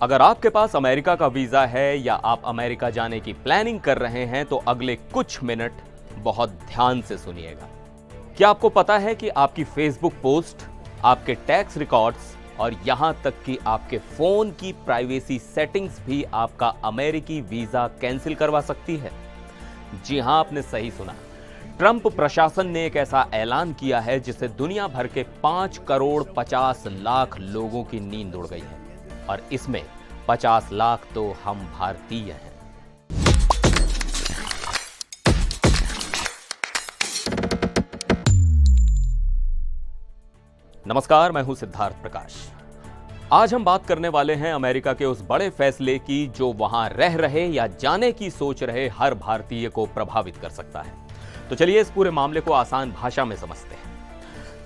अगर आपके पास अमेरिका का वीजा है या आप अमेरिका जाने की प्लानिंग कर रहे हैं तो अगले कुछ मिनट बहुत ध्यान से सुनिएगा। क्या आपको पता है कि आपकी फेसबुक पोस्ट, आपके टैक्स रिकॉर्ड्स और यहां तक कि आपके फोन की प्राइवेसी सेटिंग्स भी आपका अमेरिकी वीजा कैंसिल करवा सकती है? जी हां, आपने सही सुना। ट्रंप प्रशासन ने एक ऐसा ऐलान किया है जिससे दुनिया भर के 5 करोड़ 50 लाख लोगों की नींद उड़ गई है और इसमें 50 लाख तो हम भारतीय हैं। नमस्कार, मैं हूं सिद्धार्थ प्रकाश। आज हम बात करने वाले हैं अमेरिका के उस बड़े फैसले की जो वहां रह रहे या जाने की सोच रहे हर भारतीय को प्रभावित कर सकता है। तो चलिए इस पूरे मामले को आसान भाषा में समझते हैं।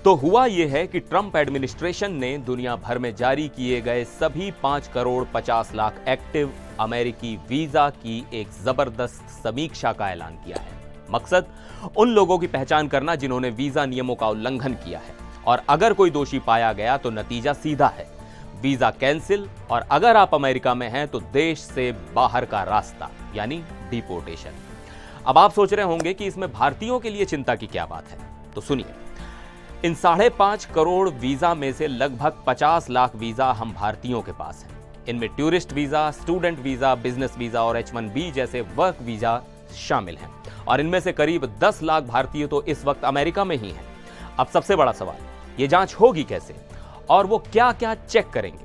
तो हुआ यह है कि ट्रंप एडमिनिस्ट्रेशन ने दुनिया भर में जारी किए गए सभी 5 करोड़ 50 लाख एक्टिव अमेरिकी वीजा की एक जबरदस्त समीक्षा का ऐलान किया है। मकसद उन लोगों की पहचान करना जिन्होंने वीजा नियमों का उल्लंघन किया है, और अगर कोई दोषी पाया गया तो नतीजा सीधा है, वीजा कैंसिल, और अगर आप अमेरिका में हैं तो देश से बाहर का रास्ता यानी डिपोर्टेशन। अब आप सोच रहे होंगे कि इसमें भारतीयों के लिए चिंता की क्या बात है, तो सुनिए। इन 5.5 करोड़ वीजा में से लगभग 50 लाख वीजा हम भारतीयों के पास हैं। इनमें tourist visa, student visa, business visa और H-1B जैसे वर्क वीजा शामिल हैं, और इनमें से करीब 10 लाख भारतीय तो इस वक्त अमेरिका में ही हैं। अब सबसे बड़ा सवाल, ये जांच होगी कैसे और वो क्या क्या चेक करेंगे?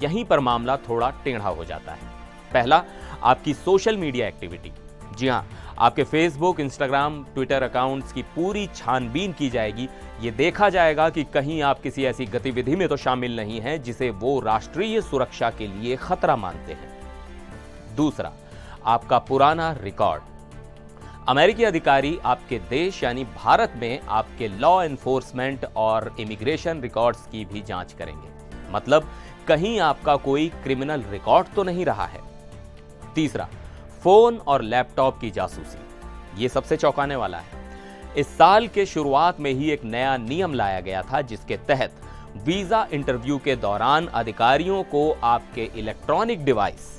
यहीं पर मामला थोड़ा टेढ़ा हो जाता है। पहला, आपकी सोशल मीडिया एक्टिविटी। जी हां, आपके फेसबुक, इंस्टाग्राम, ट्विटर अकाउंट्स की पूरी छानबीन की जाएगी। ये देखा जाएगा कि कहीं आप किसी ऐसी गतिविधि में तो शामिल नहीं हैं जिसे वो राष्ट्रीय सुरक्षा के लिए खतरा मानते हैं। दूसरा, आपका पुराना रिकॉर्ड। अमेरिकी अधिकारी आपके देश यानी भारत में आपके लॉ एनफोर्समेंट और इमिग्रेशन रिकॉर्ड्स की भी जांच करेंगे। मतलब कहीं आपका कोई क्रिमिनल रिकॉर्ड तो नहीं रहा है। तीसरा, फोन और लैपटॉप की जासूसी। ये सबसे चौंकाने वाला है। इस साल के शुरुआत में ही एक नया नियम लाया गया था जिसके तहत वीजा इंटरव्यू के दौरान अधिकारियों को आपके इलेक्ट्रॉनिक डिवाइस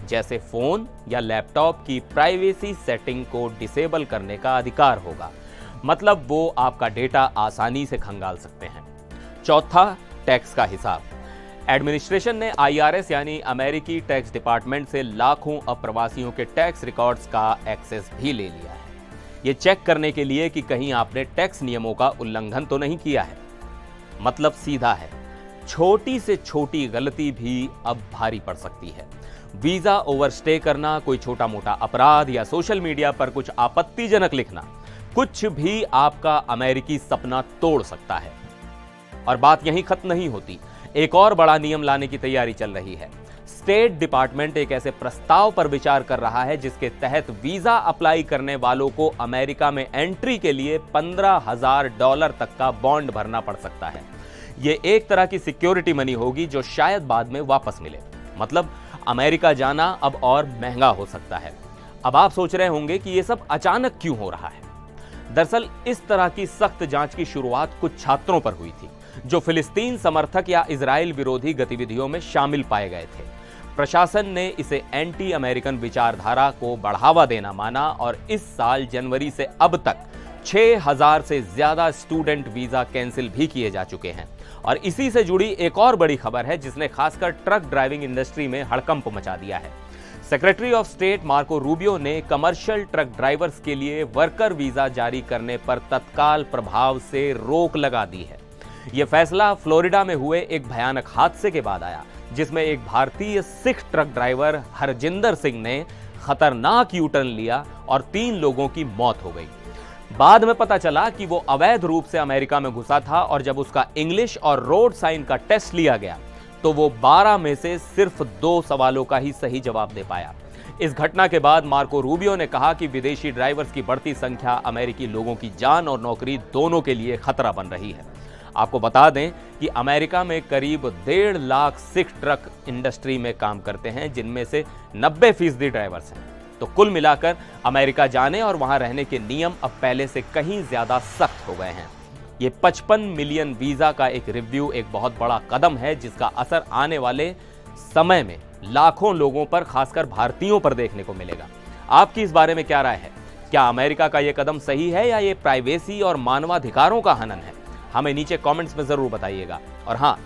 जैसे फोन या लैपटॉप की प्राइवेसी सेटिंग को डिसेबल करने का अधिकार होगा। मतलब वो आपका डेटा आसानी से खंगाल सकते हैं। चौथा, टैक्स का हिसाब। एडमिनिस्ट्रेशन ने IRS यानी अमेरिकी टैक्स डिपार्टमेंट से लाखों अप्रवासियों के टैक्स रिकॉर्ड्स का एक्सेस भी ले लिया है। ये चेक करने के लिए कि कहीं आपने टैक्स नियमों का उल्लंघन तो नहीं किया है। मतलब सीधा है, छोटी से छोटी गलती भी अब भारी पड़ सकती है। वीजा ओवरस्टे करना, कोई छोटा मोटा अपराध या सोशल मीडिया पर कुछ आपत्तिजनक लिखना, कुछ भी आपका अमेरिकी सपना तोड़ सकता है। और बात यहीं खत्म नहीं होती। एक और बड़ा नियम लाने की तैयारी चल रही है। स्टेट डिपार्टमेंट एक ऐसे प्रस्ताव पर विचार कर रहा है जिसके तहत वीजा अप्लाई करने वालों को अमेरिका में एंट्री के लिए $15,000 तक का बॉन्ड भरना पड़ सकता है। यह एक तरह की सिक्योरिटी मनी होगी जो शायद बाद में वापस मिले। मतलब अमेरिका जाना अब और महंगा हो सकता है। अब आप सोच रहे होंगे कि यह सब अचानक क्यों हो रहा है। दरअसल इस तरह की सख्त जांच की शुरुआत कुछ छात्रों पर हुई थी जो फिलिस्तीन समर्थक या इजराइल विरोधी गतिविधियों में शामिल पाए गए थे। प्रशासन ने इसे एंटी अमेरिकन विचारधारा को बढ़ावा देना माना और इस साल जनवरी से अब तक 6,000 से ज्यादा स्टूडेंट वीजा कैंसिल भी किए जा चुके हैं। और इसी से जुड़ी एक और बड़ी खबर है जिसने खासकर ट्रक ड्राइविंग इंडस्ट्री में हड़कंप मचा दिया है। Secretary of state Marco Rubio ने कमर्शियल ट्रक ड्राइवर्स के लिए वर्कर वीजा जारी करने पर तत्काल प्रभाव से रोक लगा दी है। यह फैसला फ्लोरिडा में हुए एक भयानक हादसे के बाद आया जिसमें एक भारतीय सिख ट्रक ड्राइवर हरजिंदर सिंह ने खतरनाक यू टर्न लिया और 3 लोगों की मौत हो गई। बाद में पता चला कि वो अवैध रूप से अमेरिका में घुसा था और जब उसका इंग्लिश और रोड साइन का टेस्ट लिया गया तो वो 12 में से सिर्फ 2 सवालों का ही सही जवाब दे पाया। इस घटना के बाद मार्को रूबियो ने कहा कि विदेशी ड्राइवर्स की बढ़ती संख्या अमेरिकी लोगों की जान और नौकरी दोनों के लिए खतरा बन रही है। आपको बता दें कि अमेरिका में करीब 1.5 लाख सिख ट्रक इंडस्ट्री में काम करते हैं जिनमें से 90% ड्राइवर्स हैं। तो कुल मिलाकर अमेरिका जाने और वहां रहने के नियम अब पहले से कहीं ज्यादा सख्त हो गए हैं। ये 55 मिलियन वीजा का एक रिव्यू एक बहुत बड़ा कदम है जिसका असर आने वाले समय में लाखों लोगों पर, खासकर भारतीयों पर देखने को मिलेगा। आपकी इस बारे में क्या राय है? क्या अमेरिका का यह कदम सही है या ये प्राइवेसी और मानवाधिकारों का हनन है? हमें नीचे कमेंट्स में जरूर बताइएगा। और हाँ,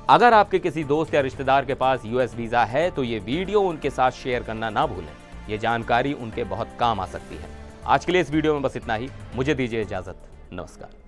अगर आपके किसी दोस्त या रिश्तेदार के पास यूएस वीजा है तो ये वीडियो उनके साथ शेयर करना ना भूलें। ये जानकारी उनके बहुत काम आ सकती है। आज के लिए इस वीडियो में बस इतना ही। मुझे दीजिए इजाजत। नमस्कार।